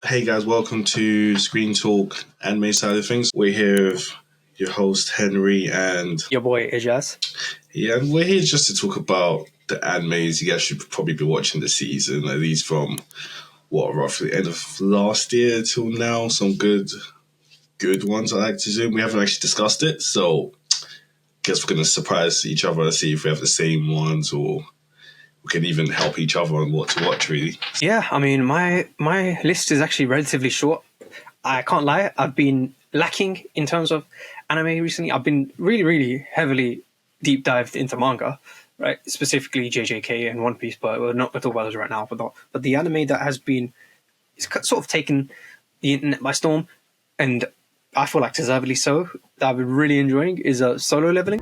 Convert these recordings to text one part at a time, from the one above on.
Hey guys, welcome to ScreenTalk anime side of things. We're here with your host Henry and Your boy Ijaz. and we're here just to talk about the animes you guys should probably be watching this season, at least from roughly end of last year till now. Some good ones I like to do. We haven't actually discussed it, so guess we're gonna surprise each other, see if we have the same ones or we can even help each other on what to watch, really. Yeah, I mean, my list is actually relatively short. I can't lie, I've been lacking in terms of anime recently. I've been really heavily deep dived into manga, right? Specifically JJK and One Piece, but we're not going to talk about those right now. But the anime that has been sort of taken the internet by storm, and I feel like deservedly so, that I've been really enjoying is Solo Leveling.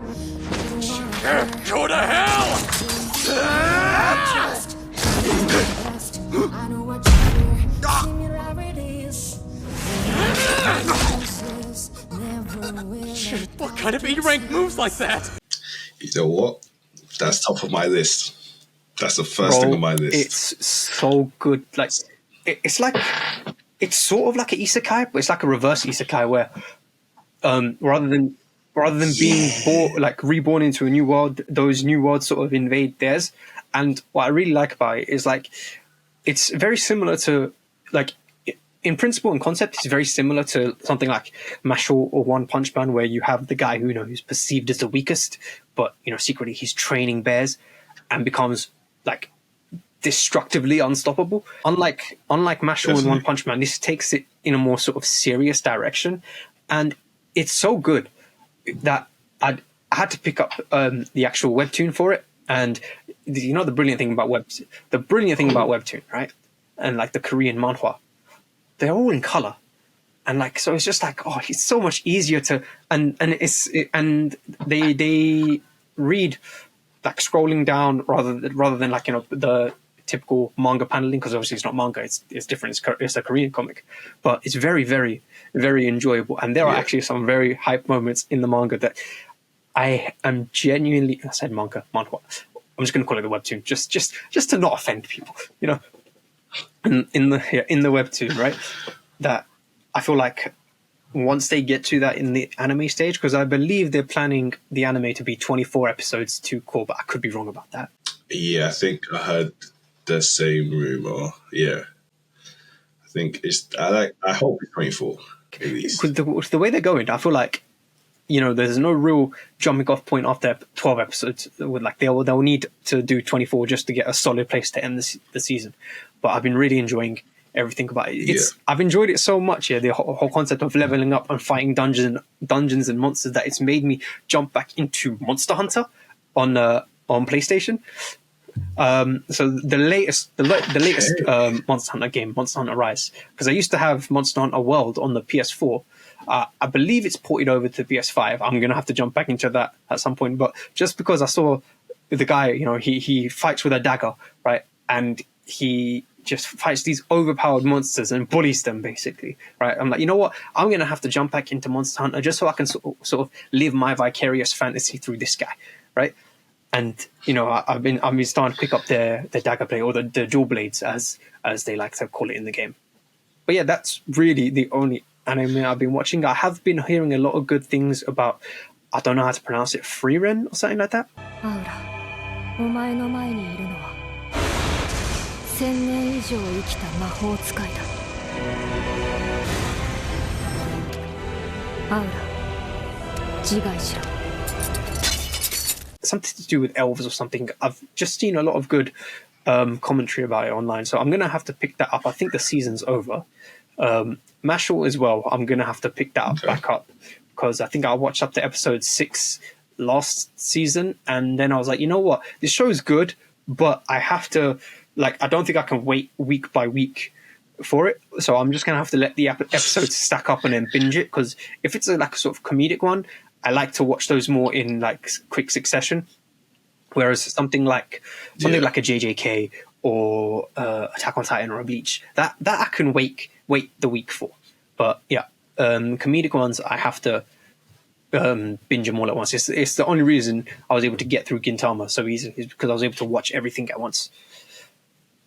Go to hell! Shit, what kind of E-rank moves like that? You know what? That's top of my list. That's the first thing on my list. It's so good. Like it's sort of like an isekai, but it's like a reverse isekai where rather than being reborn into a new world, those new worlds sort of invade theirs. And what I really like about it is it's very similar to in principle and concept, it's very similar to something like Mashle or One Punch Man, where you have the guy who's perceived as the weakest, but secretly he's training bears and becomes destructively unstoppable. Unlike Mashle and One Punch Man, this takes it in a more sort of serious direction, and it's so good that I had to pick up the actual webtoon for it. And the brilliant thing about webtoon, right? And the Korean manhwa, they're all in color, and so it's just it's so much easier to and they read scrolling down rather than the typical manga paneling, because obviously it's not manga, it's different, it's a Korean comic, but it's very enjoyable, and there are actually some very hype moments in the manga that I am genuinely. I said manhwa. I'm just going to call it the webtoon, just to not offend people, in the webtoon, right? That I feel like once they get to that in the anime stage, because I believe they're planning the anime to be 24 episodes to core, but I could be wrong about that. Yeah, I think I heard the same rumor. Yeah, I think I hope it's 24 at least. With the way they're going, I feel like there's no real jumping off point after 12 episodes. They'll need to do 24 just to get a solid place to end the season. But I've been really enjoying everything about it. I've enjoyed it so much. The whole concept of leveling up and fighting dungeons and monsters, that it's made me jump back into Monster Hunter on PlayStation. So the latest Monster Hunter game, Monster Hunter Rise, because I used to have Monster Hunter World on the PS4. I believe it's ported over to PS5. I'm going to have to jump back into that at some point. But just because I saw the guy, he fights with a dagger, right? And he just fights these overpowered monsters and bullies them, basically, right? I'm like, you know what? I'm going to have to jump back into Monster Hunter just so I can sort of live my vicarious fantasy through this guy, right? And I've been starting to pick up the dagger blade, or the dual blades as they like to call it in the game. But yeah, that's really the only anime I've been watching. I have been hearing a lot of good things about, I don't know how to pronounce it, Freeren or something like that. Something to do with elves or something. I've just seen a lot of good commentary about it online, so I'm going to have to pick that up. I think the season's over. Mashle as well, I'm going to have to pick that back up, because I think I watched up to episode 6 last season, and then I was like, you know what, this show is good, but I have to, I don't think I can wait week by week for it, so I'm just going to have to let the episodes stack up and then binge it, because if it's a sort of comedic one, I like to watch those more in quick succession, whereas something like a JJK or Attack on Titan or a Bleach, that I can wait the week for. But yeah, comedic ones I have to binge them all at once. It's the only reason I was able to get through Gintama so easily, is because I was able to watch everything at once.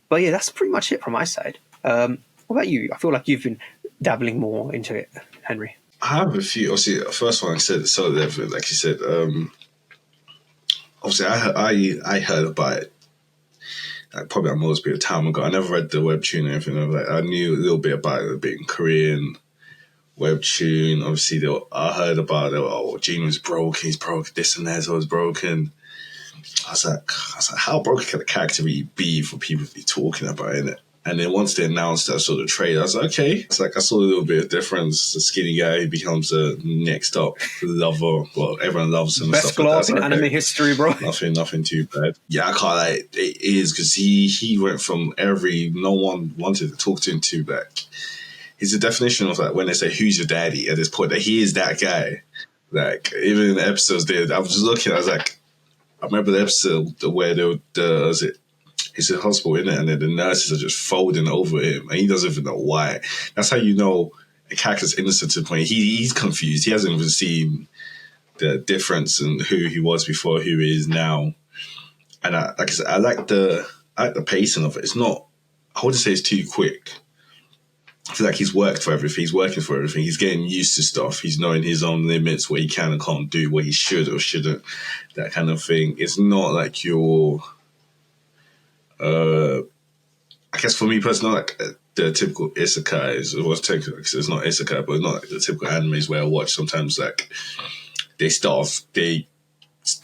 But yeah, that's pretty much it from my side. What What about you? I feel like you've been dabbling more into it, Henry. I have a few. Obviously, the first one I said Solo Leveling, like you said. Obviously, I heard about it. Like, probably a most bit of time ago. I never read the webtoon or anything. Like, I knew a little bit about it being Korean webtoon. Obviously, I heard about it. Oh, Gene was broken. He's broken. This and that was broken. I was like, how broken can a character really be for people to be talking about it? And then once they announced that sort of trade, I was like, okay. It's like I saw a little bit of difference. The skinny guy who becomes a next up lover. Well, everyone loves him. Best and stuff gloves like in anime history, bro. Nothing too bad. Yeah, I can't like it is because he went from no one wanted to talk to him to like he's the definition of like when they say who's your daddy at this point that he is that guy. Like even in the episodes there, I was just looking. I was like, I remember the episode where he's in hospital, in it, and then the nurses are just folding over him, and he doesn't even know why. That's how you know a character's innocent to the point. He's confused. He hasn't even seen the difference in who he was before, who he is now. And like I said, I like the pacing of it. It's not, I wouldn't say it's too quick. I feel like he's worked for everything. He's working for everything. He's getting used to stuff. He's knowing his own limits, what he can and can't do, what he should or shouldn't, that kind of thing. It's not like you're... I guess for me personally, like the typical isekais, it's not isekai, but it's not like the typical animes where I watch sometimes like they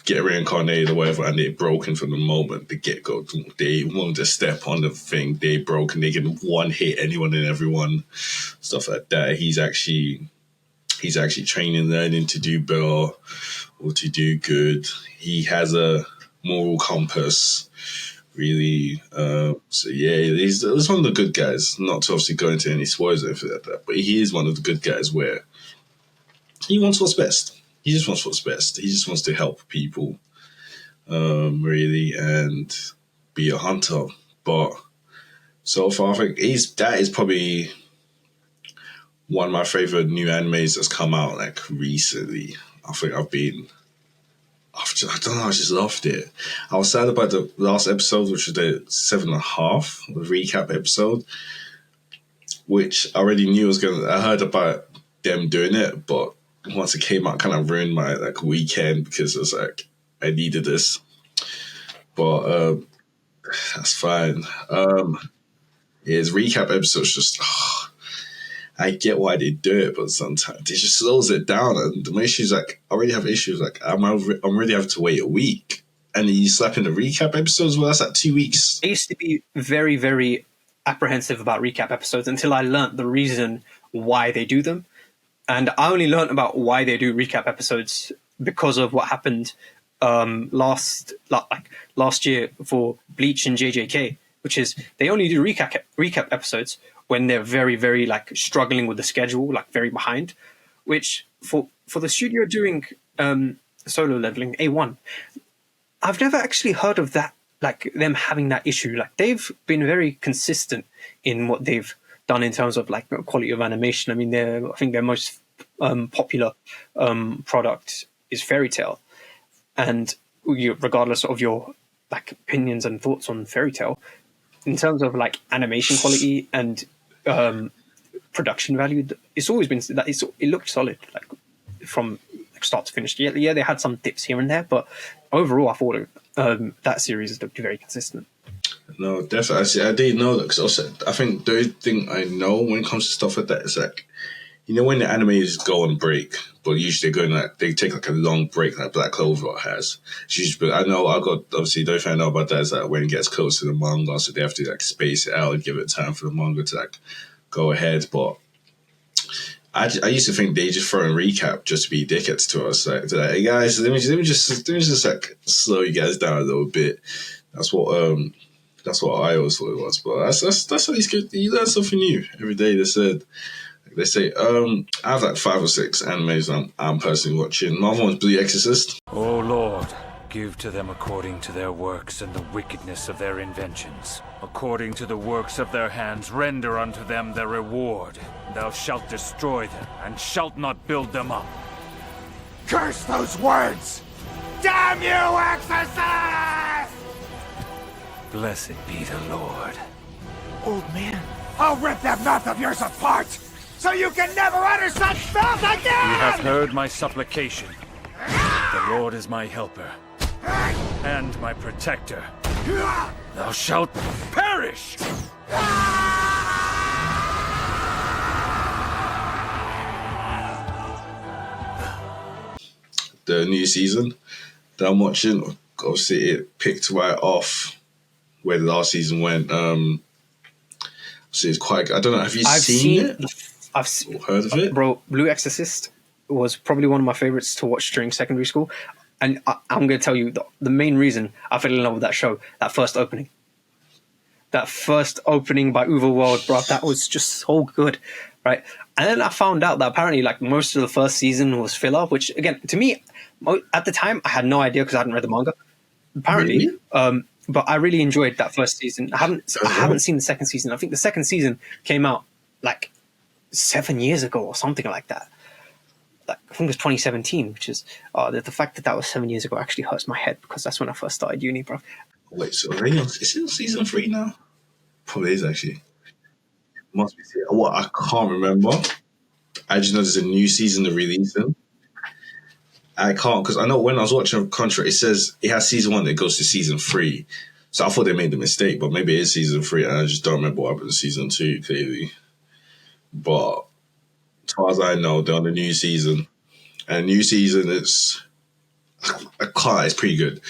get reincarnated or whatever and they're broken from the moment the get-go. They want to step on the thing, they broken, they can one hit anyone and everyone, stuff like that. He's actually training, learning to do better or to do good. He has a moral compass, really. So yeah, he's one of the good guys. Not to obviously go into any spoilers or anything like that, but he is one of the good guys where he wants what's best. He just wants what's best. He just wants to help people, really, and be a hunter. But so far, I think that is probably one of my favorite new animes that's come out like recently. I think I don't know, I just loved it. I was sad about the last episode, which was the 7.5, the recap episode, which I already knew I heard about them doing it, but once it came out, kind of ruined my like weekend because it was like, I needed this. But that's fine. His recap episode's just, I get why they do it, but sometimes it just slows it down. And the issues, like, I already have issues. Like, I'm already having to wait a week. And then you slap in the recap episodes, well, that's like 2 weeks. I used to be very, very apprehensive about recap episodes until I learnt the reason why they do them. And I only learnt about why they do recap episodes because of what happened last year for Bleach and JJK, which is they only do recap episodes when they're very, very like struggling with the schedule, like very behind, which for the studio doing Solo Leveling A1, I've never actually heard of that, like them having that issue. Like they've been very consistent in what they've done in terms of like quality of animation. I mean, I think their most popular product is Fairy Tail, and regardless of your like opinions and thoughts on Fairy Tail, in terms of like animation quality and production value, it's always been that it looked solid, like from like start to finish. Yeah, they had some dips here and there, but overall, I thought that series looked very consistent. No, definitely. I didn't know that because also I think the only thing I know when it comes to stuff like that is like, you know, when the animes go on break, but usually they take like a long break like Black Clover has. It's usually, I got obviously the only thing I know about that is that when it gets close to the manga, so they have to like space it out and give it time for the manga to like go ahead. But I used to think they just throw in recap just to be dickheads to us. Like, they're like, hey guys, let me just like slow you guys down a little bit. That's what I always thought it was. But that's at least good. You learn something new every day. They say I have like 5 or 6 animes I'm personally watching. My one's Blue Exorcist. O Lord, give to them according to their works and the wickedness of their inventions. According to the works of their hands, render unto them their reward. Thou shalt destroy them, and shalt not build them up. Curse those words! Damn you, exorcist! Blessed be the Lord. Old man, I'll rip that mouth of yours apart, so you can never utter such filth again! You have heard my supplication. The Lord is my helper and my protector. Thou shalt perish! The new season that I'm watching, obviously it picked right off where the last season went. So it's quite. I don't know. Have you seen it? I've seen, or heard of it, bro. Blue Exorcist was probably one of my favorites to watch during secondary school, and I'm going to tell you the main reason I fell in love with that show. That first opening by Uwe World, bro. That was just so good, right? And then I found out that apparently, like, most of the first season was filler, which again, to me, at the time, I had no idea because I hadn't read the manga. Apparently, really? But I really enjoyed that first season. I haven't seen the second season. I think the second season came out like 7 years ago or something like that. Like, I think it was 2017, which is the fact that was 7 years ago actually hurts my head because that's when I first started uni, bro. Wait, so is it on season 3 now? Probably is actually. Must be. What, I can't remember. I just know there's a new season to release them. I can't, because I know when I was watching Contra, it says it has season 1 that goes to season 3. So I thought they made the mistake, but maybe it is season 3, and I just don't remember what happened in season 2, clearly. But as far as I know, they're on the new season. And new season, it's pretty good.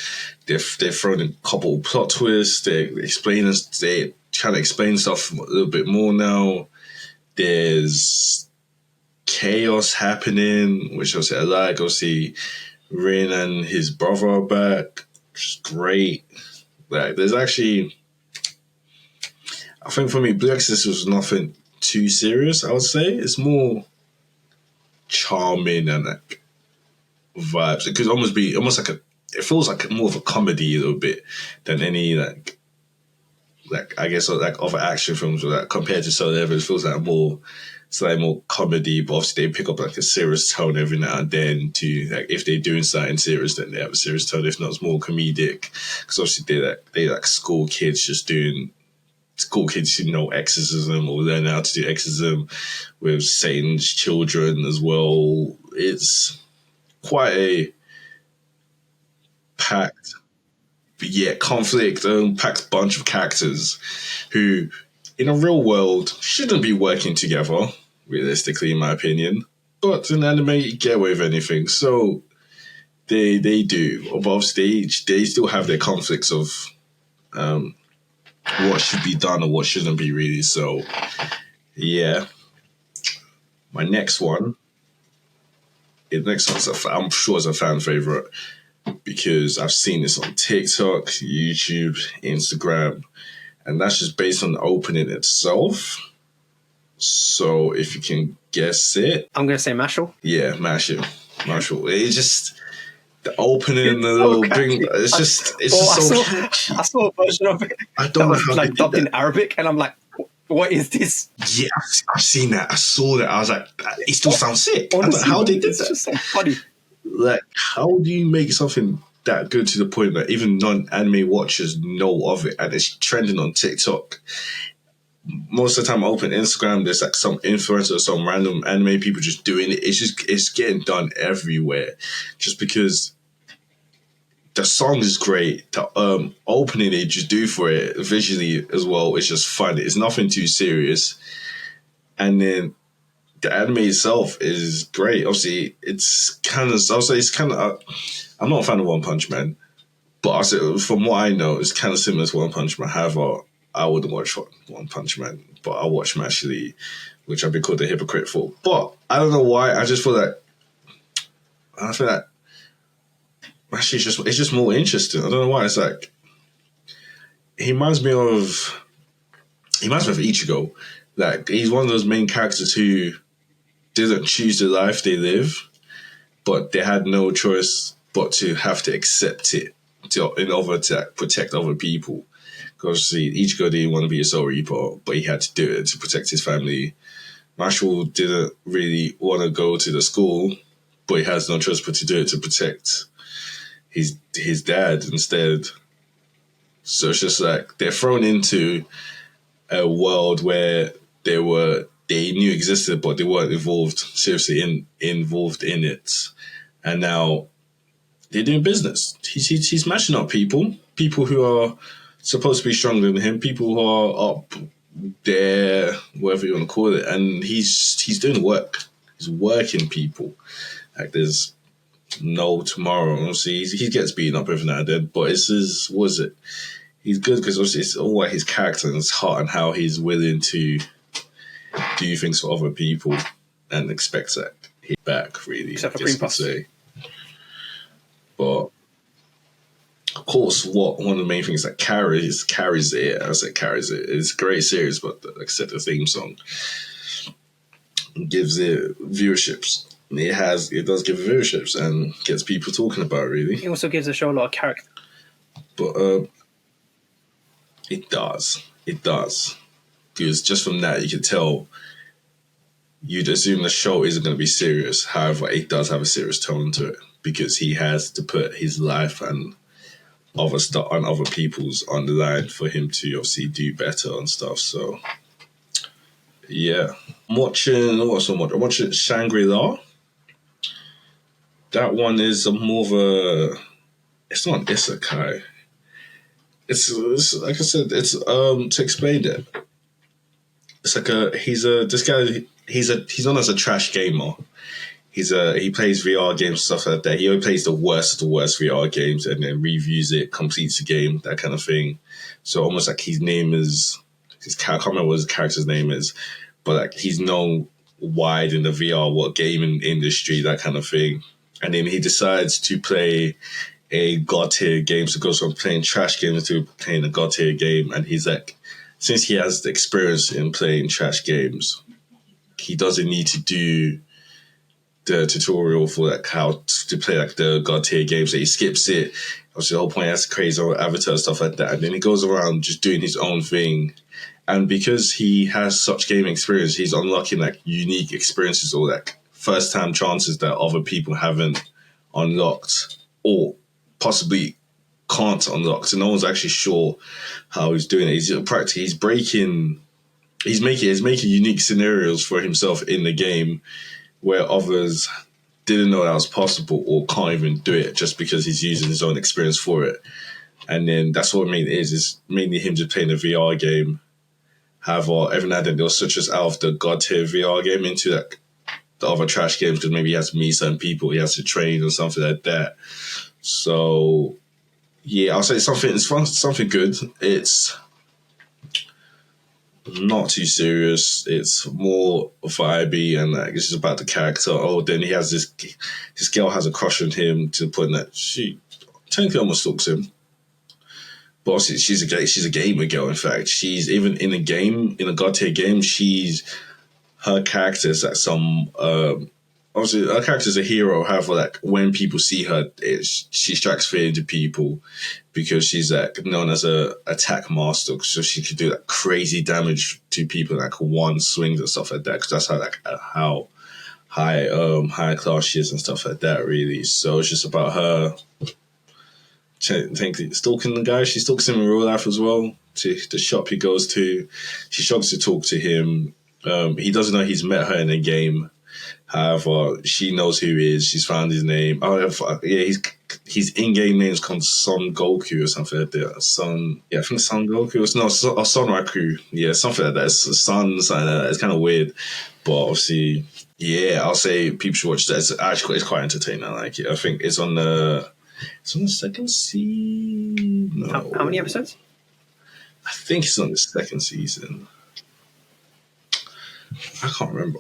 They've thrown in a couple of plot twists. They trying to explain stuff a little bit more now. There's chaos happening, which I like. Obviously, Rin and his brother are back, which is great. Like, there's actually, I think for me, Blue Exorcist was nothing too serious. I would say it's more charming and like vibes. It could almost be like it feels like more of a comedy a little bit than any like I guess like other action films or that compared to Solo Leveling. It feels like slightly more comedy, but obviously they pick up like a serious tone every now and then to like if they're doing something serious, then they have a serious tone. If not, it's more comedic because obviously they like school kids who know exorcism or learn how to do exorcism with Satan's children as well. It's quite a packed, but yet packed bunch of characters who, in a real world, shouldn't be working together, realistically, in my opinion. But in anime, you get away with anything. So they do. But obviously, they still have their conflicts of what should be done or what shouldn't be, really. So, yeah. My next one, I'm sure is a fan favorite because I've seen this on TikTok, YouTube, Instagram, and that's just based on the opening itself. So if you can guess it. I'm going to say Mashal. Yeah, Mashal. It's just the opening, the little thing. It's just so catchy. I saw a version of it. I don't know how like they did dubbed that. in Arabic, and I'm like, what is this? Yeah, I've seen that. I saw that. I was like, it still sounds sick. Honestly, How they did it's that? just so funny. Like, how do you make something that good to the point that even non-anime watchers know of it and it's trending on TikTok? Most of the time I open Instagram, there's like some influencer, some random anime people just doing it. It's getting done everywhere just because the song is great. The opening they just do for it visually as well, it's just fun. It's nothing too serious. And then the anime itself is great. Obviously, I'm not a fan of One Punch Man, but I say, from what I know, it's kind of similar to One Punch Man. However, I wouldn't watch One Punch Man, but I watch Mashley, which I've been called a hypocrite for. But I don't know why. I feel like Mashley it's just more interesting. I don't know why. It's like he reminds me of Ichigo. Like, he's one of those main characters who didn't choose the life they live, but they had no choice but to have to accept it in order to protect other people. Because Ichigo didn't want to be a Soul Reaper, but he had to do it to protect his family. Marshall didn't really want to go to the school, but he has no choice but to do it to protect his dad instead. So it's just like they're thrown into a world where they knew existed, but they weren't seriously involved in it. And now they're doing business. He's matching up people who are supposed to be stronger than him, people who are up there, whatever you want to call it, and he's doing work. He's working people. Like there's no tomorrow. Obviously, he gets beaten up every now and then, but it's his, what is it? He's good because obviously it's all about his character and his heart and how he's willing to do things for other people and expect that back, really. Except for I guess you could say. But of course, one of the main things that carries it. It's a great series, but like I said, the theme song gives it viewerships. It does give viewerships and gets people talking about it, really. It also gives the show a lot of character. But it does. Because just from that, you can tell, you'd assume the show isn't going to be serious. However, it does have a serious tone to it because he has to put his life and other stuff on other people's on the line for him to obviously do better and stuff. So, yeah. I'm watching Shangri-La. That one is more of a... It's not an isekai. It's like I said, it's to explain it. It's like he's known as a trash gamer. He plays VR games and stuff like that. He only plays the worst of the worst VR games and then reviews it, completes the game, that kind of thing. So almost like his name is, I can't remember what his character's name is, but like he's known wide in the VR gaming industry, that kind of thing. And then he decides to play a God tier game, so goes from playing trash games to playing a God tier game. And he's like, since he has the experience in playing trash games, he doesn't need to do the tutorial for like how to play like the God tier games. So he skips it. Obviously, the whole point has to create his own avatar and stuff like that. And then he goes around just doing his own thing. And because he has such gaming experience, he's unlocking like unique experiences or like first time chances that other people haven't unlocked or possibly can't unlock. So no one's actually sure how he's doing it. He's making unique scenarios for himself in the game where others didn't know that was possible or can't even do it just because he's using his own experience for it. And then that's what it is mainly him just playing a VR game. However, every now and then they'll switch us out of the God tier VR game into like the other trash games because maybe he has to meet certain people, he has to train or something like that. So yeah, I'll say it's something good. It's not too technically it's more vibey and like it's just about the character. Oh, then he has this girl has a crush on him to the point that she technically almost stalks him. But obviously she's a gamer girl. In fact, she's even in a game, in a God tier game, her character is like some obviously her character is a hero. However, like when people see her, she strikes fear into people because she's like known as a attack master. So she could do like crazy damage to people like one swings and stuff like that. Because that's how high class she is and stuff like that. Really, so it's just about her stalking the guy. She stalks him in real life as well. To the shop he goes to, she struggles to talk to him. He doesn't know he's met her in a game. However, she knows who he is. She's found his name. His in-game name is called Son Goku or something like that. I think Son Goku. Or Son Raku. Yeah, something like that. It's something like that. It's kind of weird. But obviously, yeah, I'll say people should watch that. It's quite entertaining. I like it. I think it's on the second season. No. How many episodes? I think it's on the second season. I can't remember.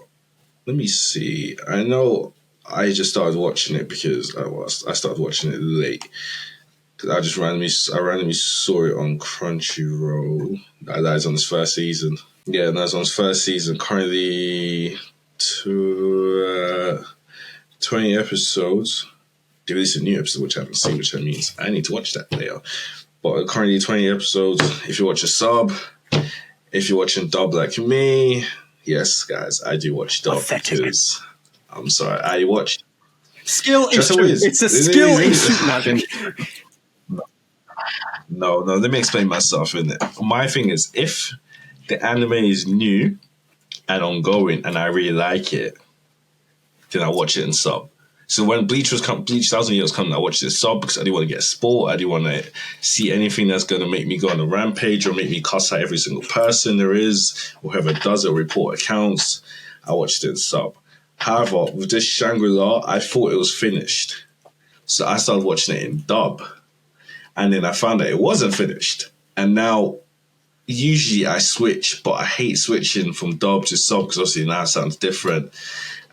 Let me see. I know I just started watching it because I started watching it late. Because I randomly saw it on Crunchyroll. That is on its first season. Yeah, that's on its first season. Currently 20 episodes. They released a new episode, which I haven't seen, which means I need to watch that later. But currently 20 episodes. If you watch a sub, if you're watching dub like me... Yes, guys, I do watch dub because I'm sorry, I watched skill issue. It's a skill issue. No. Let me explain myself. My thing is, if the anime is new and ongoing, and I really like it, then I watch it in sub. So when Bleach 1000 Years was coming, I watched it in sub because I didn't want to get spoiled. I didn't want to see anything that's going to make me go on a rampage or make me cuss out every single person there is, or whoever does it, report accounts. I watched it in sub. However, with this Shangri-La, I thought it was finished. So I started watching it in dub. And then I found that it wasn't finished. And now, usually I switch, but I hate switching from dub to sub because obviously now it sounds different.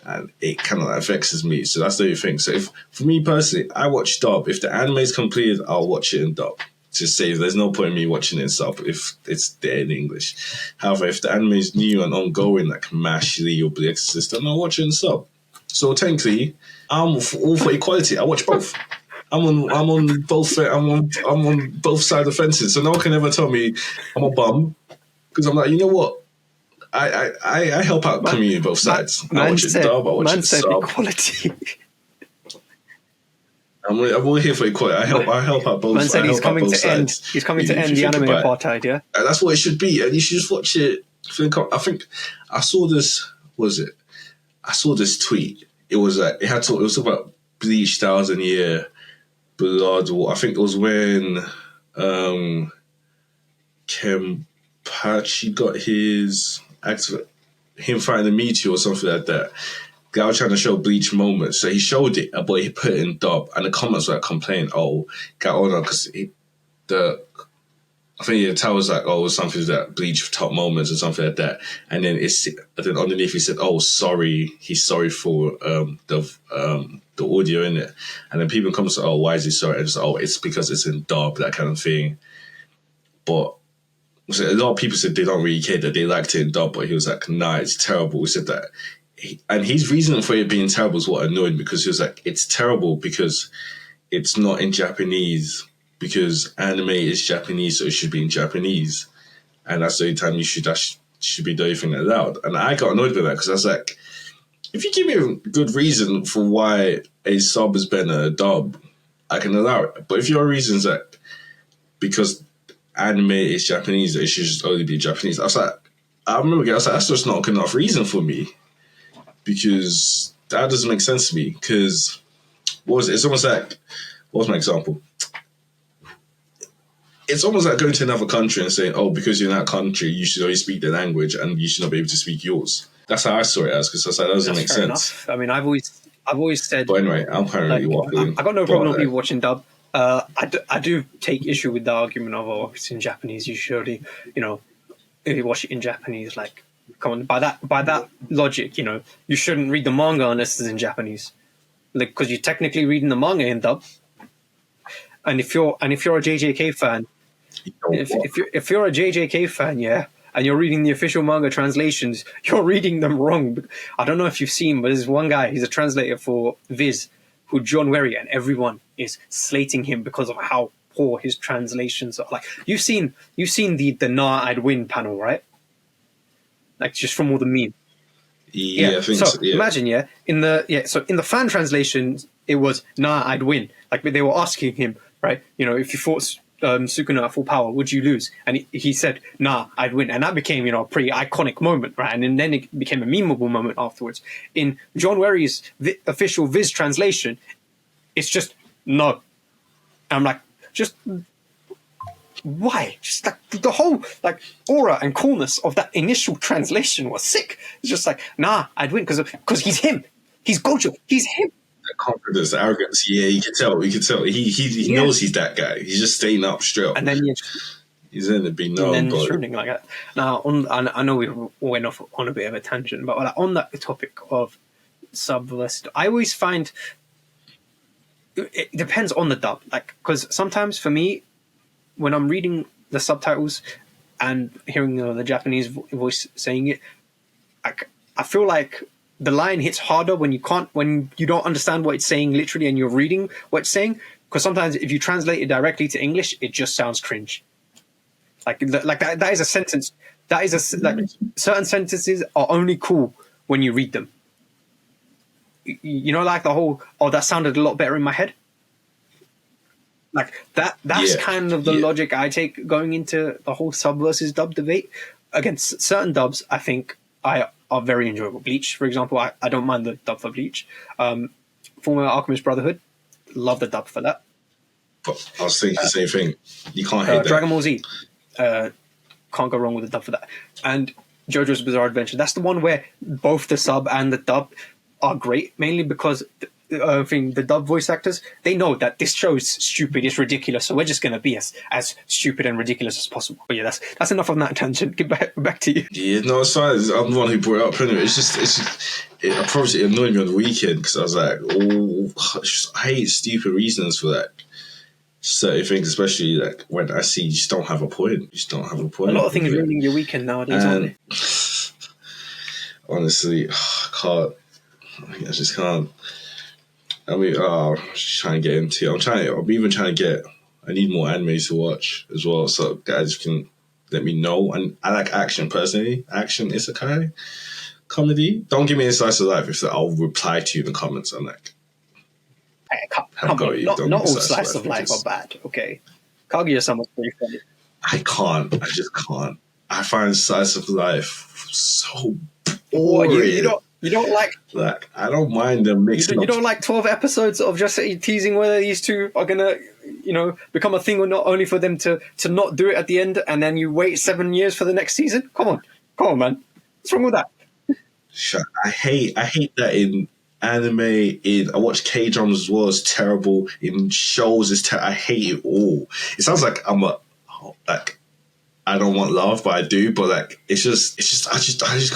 And it kind of vexes me. So that's the only thing. So if, for me personally, I watch dub. If the anime is completed, I'll watch it in dub. To save, there's no point in me watching it in sub if it's there in English. However, if the anime is new and ongoing, like MASH, Lee, or Blue Exorcist, then I'll watch it in sub. So technically, I'm all for equality. I watch both. I'm on both. I'm on both sides of the fences. So no one can ever tell me I'm a bum because I'm like, you know what? I help out community both sides. I watch it dub. I watch it sub. Equality. I'm all here for equality. I help out both. Man said he's coming to end. Sides. He's coming to end the anime apartheid. Yeah, and that's what it should be. And you should just watch it. I think I saw this. Was it? I saw this tweet. It was like it was about Bleach 1000 Year Blood. I think it was when Kenpachi got his him fighting the meteor or something like that. Guy was trying to show Bleach moments, so he showed it, but he put it in dub, and the comments were like complaining, because I think the tell was like, oh, something that Bleach top moments or something like that, and then then underneath he said, oh, sorry, he's sorry for the audio in it, and then people come and say, oh, why is he sorry? And just, oh, it's because it's in dub, that kind of thing. But so a lot of people said they don't really care, that they liked it in dub, but he was like, nah, it's terrible. He said that. And his reason for it being terrible is what annoyed me, because he was like, it's terrible because it's not in Japanese, because anime is Japanese, so it should be in Japanese. And that's the only time that should be the only thing allowed. And I got annoyed with that because I was like, if you give me a good reason for why a sub is better than a dub, I can allow it. But if your reason is like, because anime is Japanese, it should just only be Japanese. I was like, that's just not a good enough reason for me. Because that doesn't make sense to me. Because it's almost like, what was my example? It's almost like going to another country and saying, oh, because you're in that country, you should only speak their language and you should not be able to speak yours. That's how I saw it as, because I was like, that doesn't make sense. Enough. I mean, I've always said. But anyway, I'm apparently waffling. I got no problem with you watching dub. I do take issue with the argument of, oh, it's in Japanese, you should only, if you watch it in Japanese, like, come on, by that logic, you shouldn't read the manga unless it's in Japanese, like, because you're technically reading the manga in dub. And if you're a JJK fan, if you're a JJK fan, yeah, and you're reading the official manga translations, you're reading them wrong. I don't know if you've seen, but there's one guy, he's a translator for Viz, who John Werry, and everyone is slating him because of how poor his translations are. Like, you've seen the Nah, I'd Win panel, right? Like, just from all the memes. Yeah, I think so. Yeah. Imagine, in the fan translations, it was Nah, I'd win. Like, they were asking him, right? If you fought Sukuna at full power, would you lose? And he said, Nah, I'd win. And that became, a pretty iconic moment, right? And then it became a memeable moment afterwards. In John Werry's official Viz translation, it's just no. And I'm like, just why? Just like the whole aura and coolness of that initial translation was sick. It's just like, nah, I'd win because he's him. He's Gojo. He's him. The confidence, the arrogance. Yeah, you can tell. He knows he's that guy. He's just staying up straight up. And then he's in to be known. And then just ruining like that. Now, I know we went off on a bit of a tangent, but on that topic of sub versus, I always find it depends on the dub. Like, because sometimes for me, when I'm reading the subtitles and hearing the Japanese voice saying it, I feel like the line hits harder when you don't understand what it's saying literally and you're reading what it's saying. Because sometimes if you translate it directly to English, it just sounds cringe. Like that is a sentence. Certain sentences are only cool when you read them. Like the whole, oh, that sounded a lot better in my head. Like that's kind of the logic I take going into the whole sub versus dub debate. again, certain dubs I think are very enjoyable. Bleach, for example, I don't mind the dub for Bleach. Former Alchemist Brotherhood, love the dub for that. But I was thinking the same thing. You can't hate that. Dragon Ball Z, can't go wrong with the dub for that. And JoJo's Bizarre Adventure, that's the one where both the sub and the dub are great, mainly because I think the dub voice actors, they know that this show is stupid, it's ridiculous, so we're just going to be as stupid and ridiculous as possible. But yeah, that's enough on that tangent. Get back to you. Yeah, no, it's fine. I'm the one who brought it up. Anyway, it probably annoyed me on the weekend because I was like, I hate stupid reasons for that. Certain things, especially like when I see you just don't have a point. You just don't have a point. A lot of things ruining your weekend nowadays, aren't they? Honestly, I can't. I just can't. I mean, I'm just trying to get into it. I'm even trying to get. I need more anime to watch as well, so guys can let me know. And I like action personally. Action, isekai, comedy. Don't give me a slice of life if I'll reply to you in the comments. I'm like, Come on, not all slice of life are bad, okay? Kaguya-sama's pretty funny. I can't. I just can't. I find slice of life so boring. You don't like I don't mind them mixing you don't like 12 episodes of just teasing whether these two are gonna, become a thing or not, only for them to not do it at the end, and then you wait 7 years for the next season? Come on, man. What's wrong with that? I hate that in anime. I watch K-dramas as well. It's terrible. In shows, I hate it all. It sounds like I don't want love, but I do. But it's just I just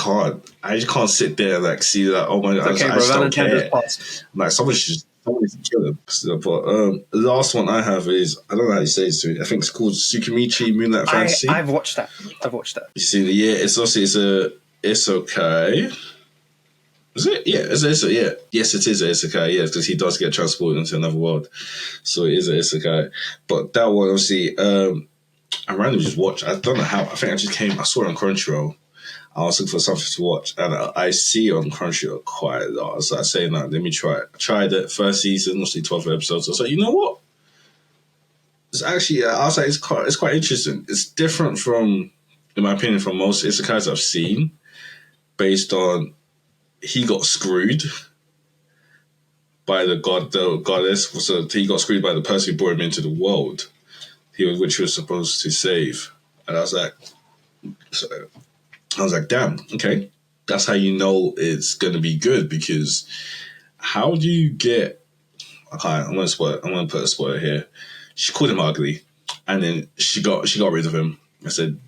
can't sit there and see that. Oh my god, I just don't care. Like someone should kill him. But the last one I have is, I don't know how you say it. I think it's called Tsukimichi Moonlight Fantasy. I've watched that. You see, it's okay. Is it? Yeah, yeah. Yes, it is an isekai, yeah, because he does get transported into another world. So it is an isekai. But that one, obviously, I randomly just watched. I don't know how. I think I saw it on Crunchyroll. I was looking for something to watch, and I see it on Crunchyroll quite a lot. So I say, no, let me try it. I tried it, first season, mostly 12 episodes. I was like, you know what? It's actually, I was like, it's quite interesting. It's different from, in my opinion, from most isekais I've seen, based on he got screwed by the goddess. So he got screwed by the person who brought him into the world, which he was supposed to save. And I was like, damn, okay. That's how you know it's going to be good, because how do you get... I'm going to put a spoiler here. She called him ugly, and then she got rid of him. I said,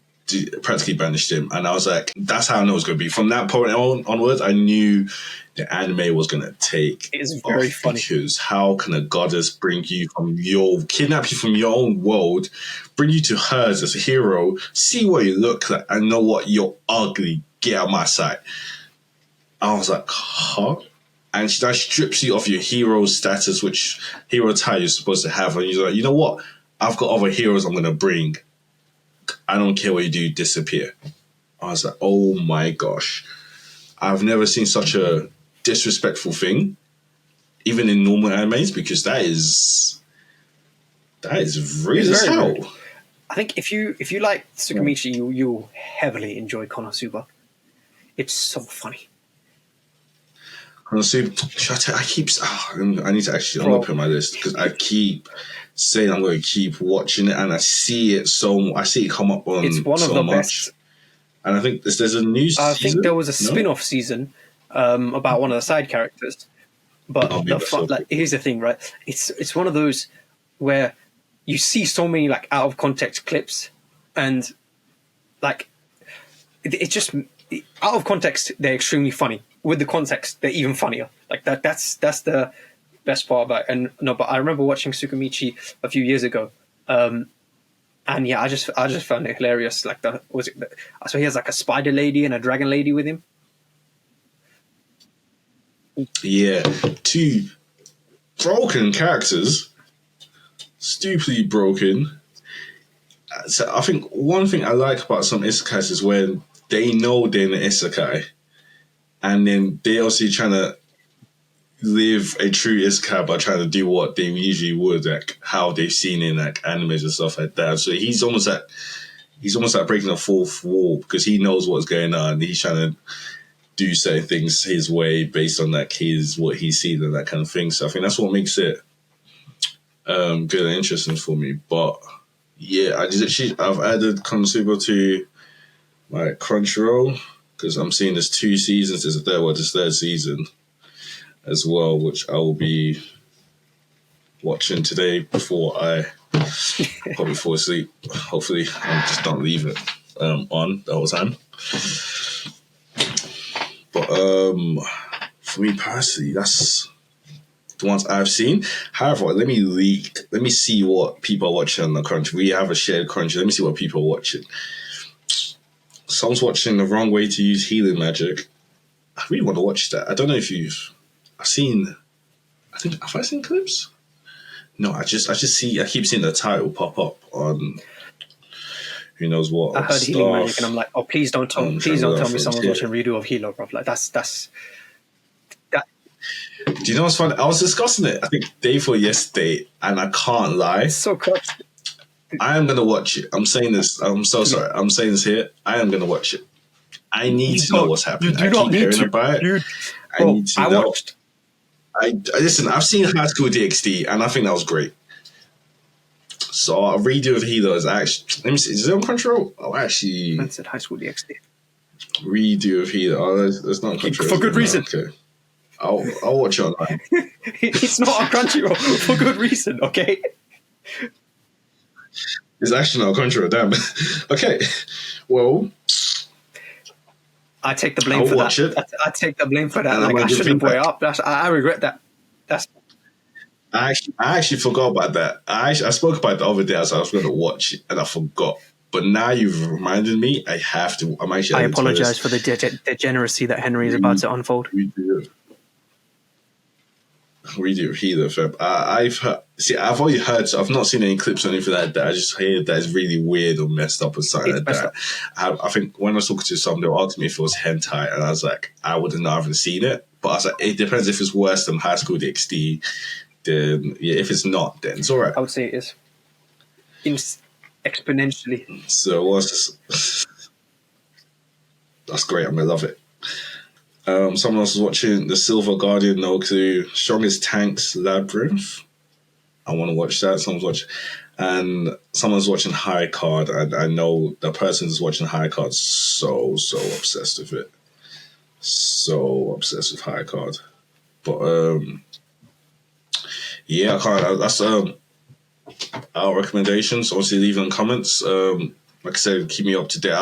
practically banished him. And I was like, that's how I know it's going to be. From that point onwards, I knew the anime was going to take It is very funny. Because how can a goddess kidnap you from your own world, bring you to hers as a hero, see what you look like, and know what, you're ugly, get out of my sight. I was like, huh? And that strips you of your hero status, which hero title you're supposed to have. And you're like, you know what? I've got other heroes I'm going to bring. I don't care what you do, disappear. I was like, oh my gosh. I've never seen such a disrespectful thing, even in normal animes, because that is real as hell. Rude. I think if you like Tsukimichi, you'll heavily enjoy Konosuba. It's so funny. Konosuba, I need to actually, I'm going to put my list, because I keep saying I'm going to keep watching it, and I see it come up on it's one so of the much. Best. And I think there's a new season. I think there was a spin-off season about one of the side characters. But here's the thing, right? It's one of those where you see so many out of context clips, and it's just out of context they're extremely funny. With the context, they're even funnier. That's the best part about it. But I remember watching Tsukimichi a few years ago. And yeah, I just found it hilarious. So he has a spider lady and a dragon lady with him. Yeah, two broken characters, stupidly broken. So I think one thing I like about some isekais is when they know they're in an isekai, and then they're also trying to live a true isekai by trying to do what they usually would, how they've seen in animes and stuff like that. So he's almost he's almost like breaking the fourth wall because he knows what's going on. He's trying to do certain things his way based on like what he's seen and that kind of thing. So I think that's what makes it good and interesting for me. But yeah, I've added Konosuba to my Crunchyroll because I'm seeing there's 2 seasons. There's this third season as well, which I will be watching today before I probably fall asleep. Hopefully, I just don't leave it on the whole time. But for me personally, that's the ones I've seen. However, let me see what people are watching on the Crunchy. We have a shared Crunchy. Let me see what people are watching. Someone's watching The Wrong Way to Use Healing Magic. I really want to watch that. I don't know if have I seen clips? No, I keep seeing the title pop up on who knows what. I heard Healing Magic and I'm like, oh, please don't tell me someone's watching a redo of Healer, bro. Like that's that. Do you know what's funny? I was discussing it, I think, day before yesterday, and I can't lie. It's so close. I am going to watch it. I'm saying this. I'm so sorry. I'm saying this here. I am going to watch it. I need to know what's happening. You don't need to. About it. I need to know. Watched. Listen, I've seen High School DxD, and I think that was great. So a redo of Healer is actually... Let me see. Is it on Crunchyroll? Oh, actually... I said High School DxD. Redo of Healer. Oh, that's not on Crunchyroll. For good reason. Okay. I'll watch it online. It's not on Crunchyroll for good reason, okay? It's actually not on Crunchyroll, damn. Okay. Well... I take the blame for that. I take the blame for that. Like, I shouldn't have put it up. I regret that. I actually forgot about that. I spoke about it the other day as I was going to watch it, and I forgot. But now you've reminded me. I have to. I apologize for the degeneracy that Henry is about to unfold. Redo Healer, fam. I've already heard. So I've not seen any clips or anything like that. I just heard that it's really weird or messed up or something like that. I think when I was talking to someone, they were asking me if it was hentai, and I was like, I wouldn't know. I haven't seen it, but I was like, it depends if it's worse than High School DxD. Then yeah, if it's not, then it's alright. I would say it is exponentially. So what's that's great. I'm gonna love it. Someone else is watching The Silver Guardian, no clue. Strongest Tanks Labyrinth. I want to watch that. Someone's watching High Card, and I know the person who's watching High Card so obsessed with it. So obsessed with High Card. But yeah, I can't. That's our recommendations. Obviously, leave them in comments. Like I said, keep me up to date.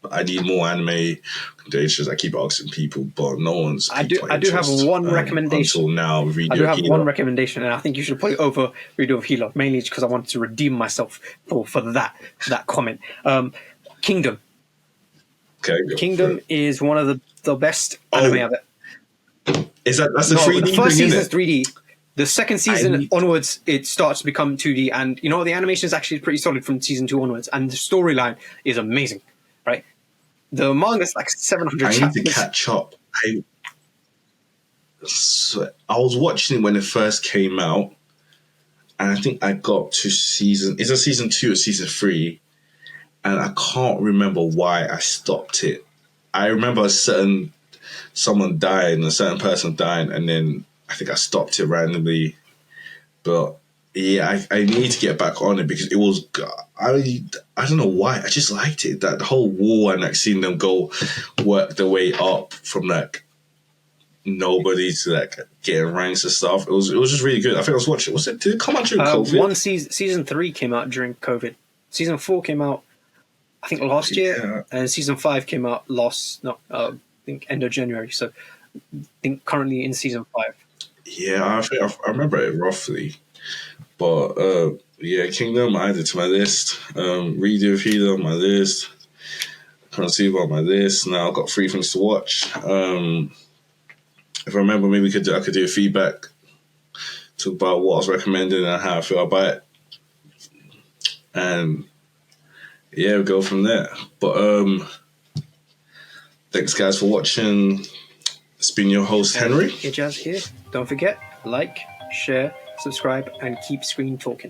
I need more anime recommendations. I keep asking people, but no one's. I do have one recommendation. Until now, I do have one recommendation, and I think you should put it over Redo of Healer, mainly because I wanted to redeem myself for that comment. Kingdom. Okay. Kingdom is one of the best anime of it. That's the 3D? The first season is 3D. The second season onwards, it starts to become 2D, and you know the animation is actually pretty solid from season 2 onwards, and the storyline is amazing, right? The manga is like 700 chapters. I need to catch up. I was watching it when it first came out, and I think I got to season 2 or season 3, and I can't remember why I stopped it. I remember someone dying, a certain person dying, and then I think I stopped it randomly. But yeah, I need to get back on it because it was, I don't know why, I just liked it. That the whole war and like seeing them work their way up from like nobody to like getting ranks and stuff. It was just really good. I think I was watching. Did it come out during COVID? Season 3 came out during COVID. Season 4 came out, I think, last year, and season 5 came out I think end of January. So I think currently in season 5. Yeah, I remember it roughly. But yeah, Kingdom I added to my list. Redo of Healer on my list. Konosuba on my list. Now I've got 3 things to watch. If I remember, maybe I could do a feedback, talk about what I was recommending and how I feel about it. And yeah, we'll go from there. But thanks guys for watching. It's been your host, Henry. Ijaz here. Don't forget, like, share, subscribe, and keep screen talking.